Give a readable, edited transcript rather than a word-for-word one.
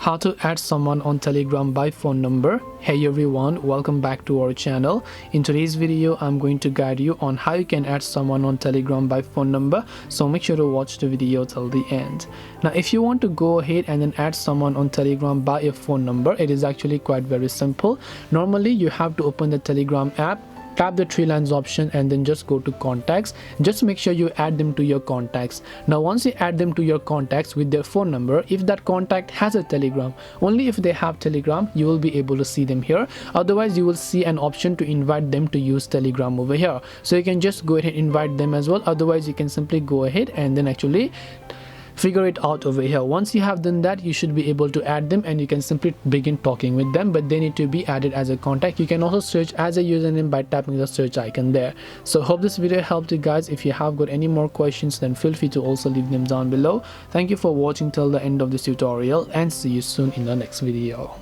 How to add someone on Telegram by phone number. Hey everyone, welcome back to our channel. In today's video I'm going to guide you on how you can add someone on Telegram by phone number, so make sure to watch the video till the end. Now if you want to go ahead and then add someone on Telegram by a phone number, it is actually quite very simple. Normally you have to open the Telegram app, tap the three lines option, and then just go to contacts. Just make sure you add them to your contacts. Now once you add them to your contacts with their phone number, if that contact has a Telegram, only if they have Telegram you will be able to see them here. Otherwise you will see an option to invite them to use Telegram over here, so you can just go ahead and invite them as well. Otherwise you can simply go ahead and then actually figure it out over here. Once you have done that, you should be able to add them and you can simply begin talking with them, but they need to be added as a contact. You can also search as a username by tapping the search icon there. So hope this video helped you guys. If you have got any more questions, then feel free to also leave them down below. Thank you for watching till the end of this tutorial, and see you soon in the next video.